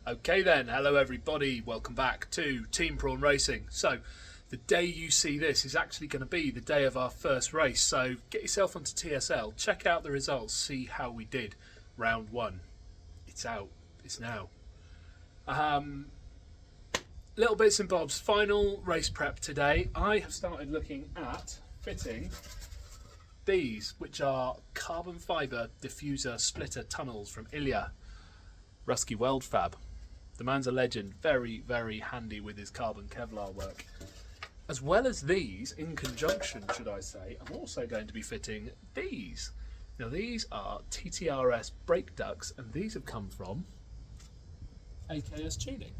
Okay then, hello everybody, welcome back to Team Prawn Racing. So, the day you see this is actually going to be the day of our first race, so get yourself onto TSL, check out the results, see how we did. Round 1, it's out, it's now. Little bits and bobs, final race prep today. I have started looking at fitting these, which are carbon fibre diffuser splitter tunnels from Ilya. Rusky Weld Fab. The man's a legend, very, very handy with his carbon Kevlar work. As well as these, in conjunction, should I say, I'm also going to be fitting these. Now these are TTRS brake ducts, and these have come from AKS Tuning.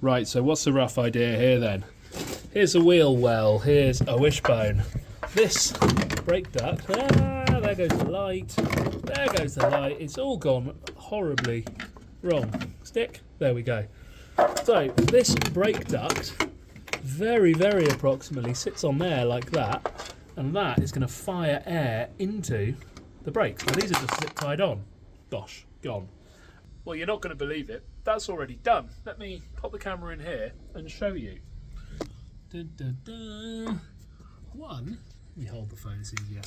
Right, so what's the rough idea here then? Here's a wheel well, here's a wishbone. This brake duct, there goes the light, there goes the light. It's all gone horribly wrong. Stick, there we go. So this brake duct, very, very approximately sits on there like that, and that is going to fire air into the brakes. Now these are just zip tied on. Gosh, gone. Well, you're not going to believe it. That's already done. Let me pop the camera in here and show you. Dun, dun, dun. One, let me hold the phone, it's easier.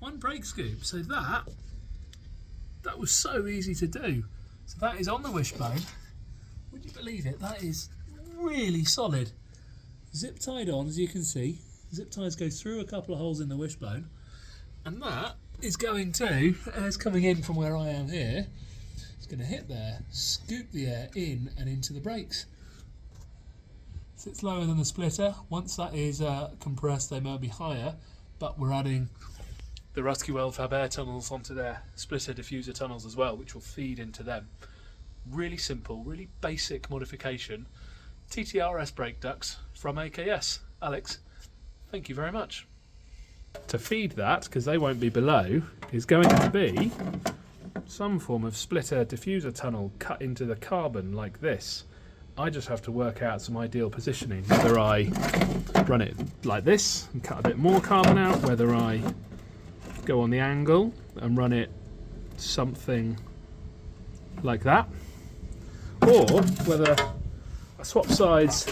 One brake scoop. So that was so easy to do. So that is on the wishbone. Would you believe it? That is really solid. Zip tied on, as you can see. Zip ties go through a couple of holes in the wishbone. And that is going to, air's coming in from where I am here. It's going to hit there, scoop the air in and into the brakes. Sits lower than the splitter. Once that is compressed, they may be higher, but we're adding the Rusky Weld Fab air tunnels onto their splitter diffuser tunnels as well, which will feed into them. Really simple, really basic modification. TTRS brake ducts from AKS. Alex, thank you very much. To feed that, because they won't be below, is going to be some form of splitter diffuser tunnel cut into the carbon like this. I just have to work out some ideal positioning, whether I run it like this and cut a bit more carbon out, whether I go on the angle and run it something like that, or whether I swap sides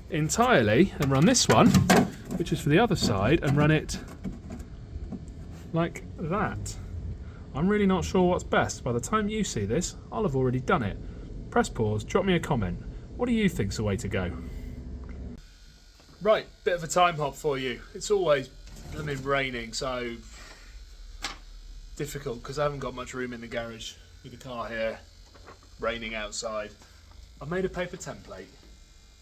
entirely and run this one, which is for the other side, and run it like that. I'm really not sure what's best. By the time you see this, I'll have already done it. Press pause, drop me a comment. What do you think's the way to go? Right, bit of a time hop for you. It's always blooming raining, so difficult because I haven't got much room in the garage with the car here, raining outside. I've made a paper template.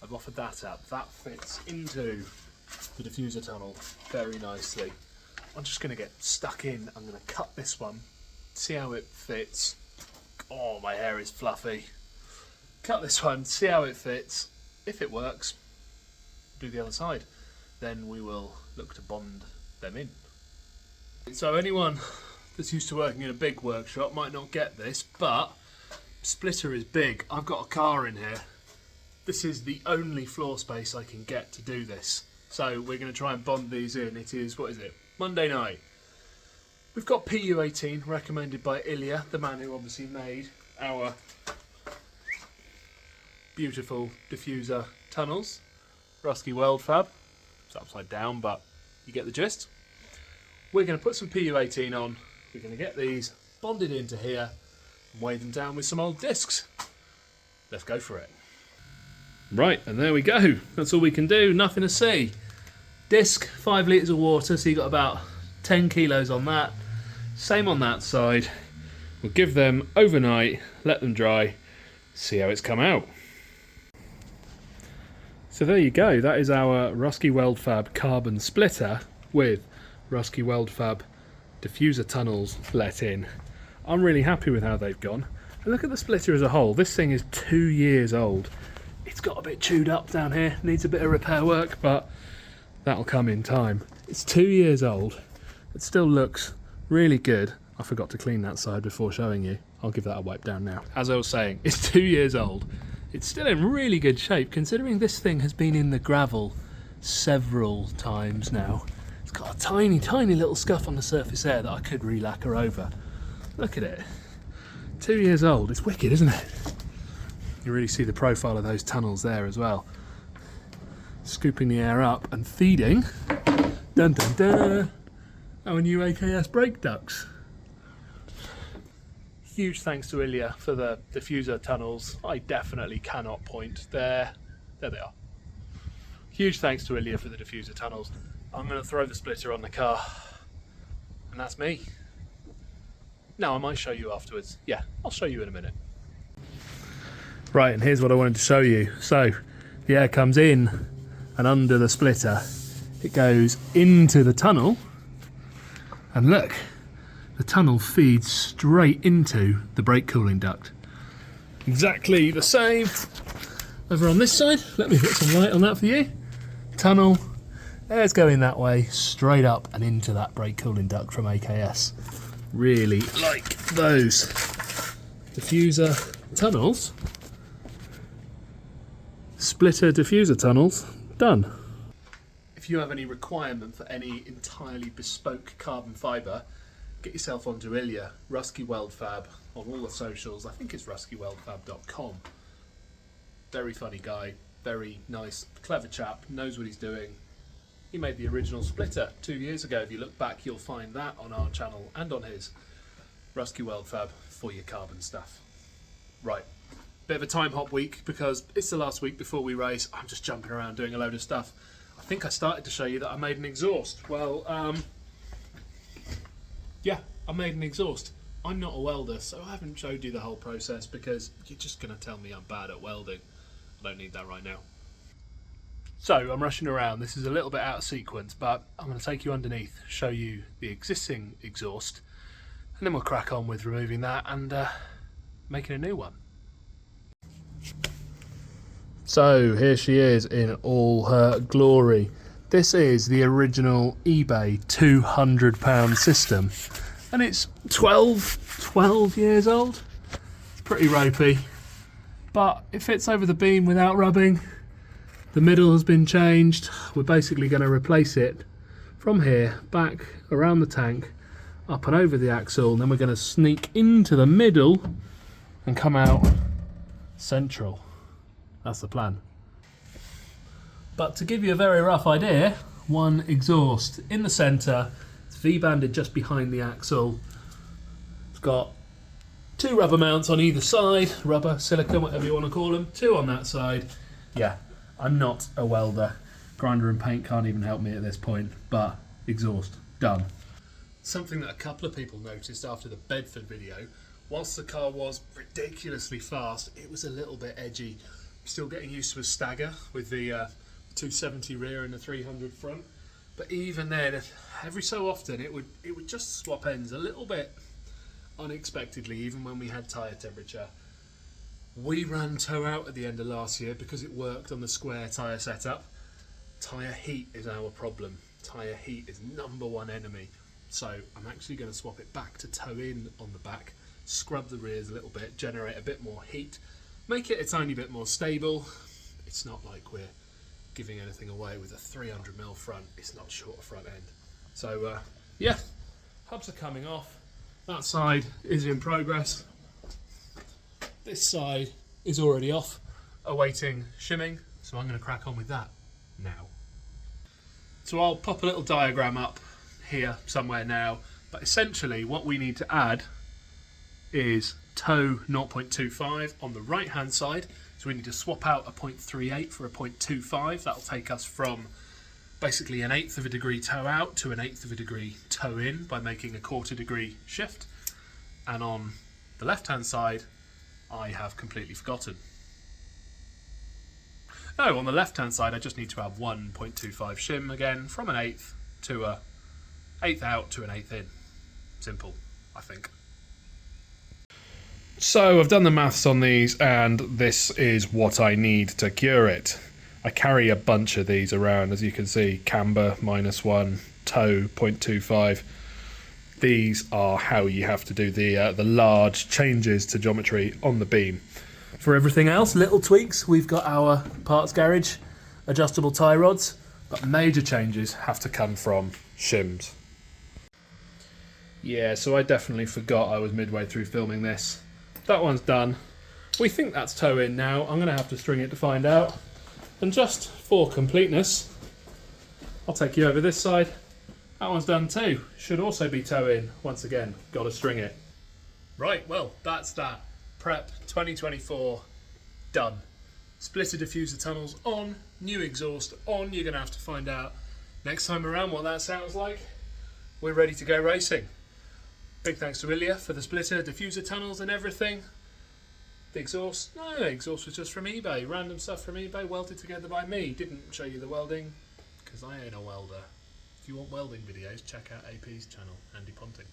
I've offered that up. That fits into the diffuser tunnel very nicely. I'm just going to get stuck in. I'm going to cut this one, see how it fits. Oh, my hair is fluffy. Cut this one, see how it fits. If it works, do the other side. Then we will look to bond them in. So anyone that's used to working in a big workshop might not get this, but splitter is big. I've got a car in here. This is the only floor space I can get to do this. So we're going to try and bond these in. It is, what is it? Monday night. We've got PU18 recommended by Ilya, the man who obviously made our beautiful diffuser tunnels. Rusky Weld Fab. It's upside down, but you get the gist. We're going to put some PU18 on. We're going to get these bonded into here and weigh them down with some old discs. Let's go for it. Right, and there we go. That's all we can do. Nothing to see. Disc, 5 litres of water, so you got about 10 kilos on that. Same on that side. We'll give them overnight, let them dry, see how it's come out. So there you go, that is our Rusky Weld Fab carbon splitter with Rusky Weld Fab diffuser tunnels let in. I'm really happy with how they've gone. And look at the splitter as a whole. This thing is 2 years old. It's got a bit chewed up down here, needs a bit of repair work, but that'll come in time. It's 2 years old. It still looks really good. I forgot to clean that side before showing you. I'll give that a wipe down now. As I was saying, it's 2 years old. It's still in really good shape, considering this thing has been in the gravel several times now. It's got a tiny, tiny little scuff on the surface there that I could re-lacquer over. Look at it. 2 years old. It's wicked, isn't it? You really see the profile of those tunnels there as well. Scooping the air up and feeding, dun dun dun, our new AKS brake ducts. Huge thanks to Ilya for the diffuser tunnels. I definitely cannot point. There they are. Huge thanks to Ilya for the diffuser tunnels. I'm going to throw the splitter on the car, and that's me. Now I might show you afterwards. Yeah, I'll show you in a minute. Right, and here's what I wanted to show you. So the air comes in and under the splitter, it goes into the tunnel, and look, the tunnel feeds straight into the brake cooling duct. Exactly the same over on this side. Let me put some light on that for you. Tunnel, air's going that way, straight up and into that brake cooling duct from AKS. Really like those diffuser tunnels. Splitter diffuser tunnels, done. If you have any requirement for any entirely bespoke carbon fibre, get yourself onto Ilya, Rusky Weld Fab, on all the socials. I think it's ruskyweldfab.com. Very funny guy, very nice, clever chap, knows what he's doing. He made the original splitter 2 years ago. If you look back, you'll find that on our channel and on his. Rusky Weld Fab for your carbon stuff. Right, bit of a time hop week because it's the last week before we race. I'm just jumping around doing a load of stuff. I think I started to show you that I made an exhaust. Well, yeah, I made an exhaust. I'm not a welder, so I haven't showed you the whole process because you're just going to tell me I'm bad at welding. I don't need that right now. So I'm rushing around. This is a little bit out of sequence, but I'm going to take you underneath, show you the existing exhaust, and then we'll crack on with removing that and making a new one. So here she is in all her glory. This is the original eBay £200 system, and it's 12 years old. It's pretty ropey, but it fits over the beam without rubbing. The middle has been changed. We're basically going to replace it from here, back around the tank, up and over the axle, and then we're going to sneak into the middle and come out central. That's the plan. But to give you a very rough idea, one exhaust in the centre, it's V-banded just behind the axle. It's got 2 rubber mounts on either side, rubber, silicone, whatever you want to call them, 2 on that side. Yeah, I'm not a welder. Grinder and paint can't even help me at this point, but exhaust, done. Something that a couple of people noticed after the Bedford video, whilst the car was ridiculously fast, it was a little bit edgy. Still getting used to a stagger with the 270 rear and the 300 front, but even then, every so often it would just swap ends a little bit unexpectedly, even when we had tyre temperature. We ran tow out at the end of last year because it worked on the square tyre setup. Tyre heat is our problem. Tyre heat is #1 enemy. So I'm actually going to swap it back to tow in on the back, scrub the rears a little bit, generate a bit more heat, make it a tiny bit more stable. It's not like we're giving anything away with a 300mm front. It's not short front end. So yeah, hubs are coming off. That side is in progress. This side is already off, awaiting shimming. So I'm going to crack on with that now. So I'll pop a little diagram up here somewhere now, but essentially what we need to add is toe 0.25 on the right hand side. So we need to swap out a 0.38 for a 0.25. That'll take us from basically 1/8 of a degree toe out to 1/8 of a degree toe in by making a 1/4 degree shift. And on the left hand side, I have completely forgotten. No, on the left hand side I just need to have 1.25 shim again from 1/8 to a 1/8 out to 1/8 in. Simple, I think. So I've done the maths on these and this is what I need to cure it. I carry a bunch of these around, as you can see, camber -1, toe 0.25. These are how you have to do the large changes to geometry on the beam. For everything else, little tweaks, we've got our parts garage, adjustable tie rods. but major changes have to come from shims. Yeah, so I definitely forgot I was midway through filming this. That one's done. We think that's toe in now. I'm going to have to string it to find out. And just for completeness, I'll take you over this side. That one's done too. Should also be toe in. Once again, got to string it. Right, well, that's that. Prep 2024 done. Splitter diffuser tunnels on, new exhaust on. You're going to have to find out next time around what that sounds like. We're ready to go racing. Big thanks to Ilya for the splitter diffuser tunnels and everything. The exhaust, no, the exhaust was just from eBay. Random stuff from eBay, welded together by me. Didn't show you the welding because I ain't a welder. If you want welding videos, check out AP's channel, Andy Ponting.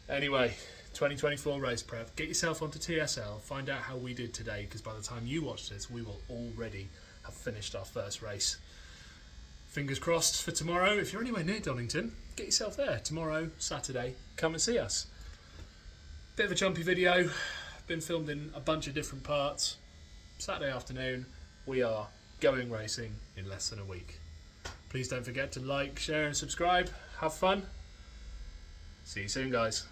Anyway, 2024 race prep. Get yourself onto TSL, find out how we did today, because by the time you watch this, we will already have finished our first race. Fingers crossed for tomorrow. If you're anywhere near Donington, get yourself there. Tomorrow, Saturday, come and see us. Bit of a jumpy video. Been filmed in a bunch of different parts. Saturday afternoon, we are going racing in less than a week. Please don't forget to like, share and subscribe. Have fun. See you soon, guys.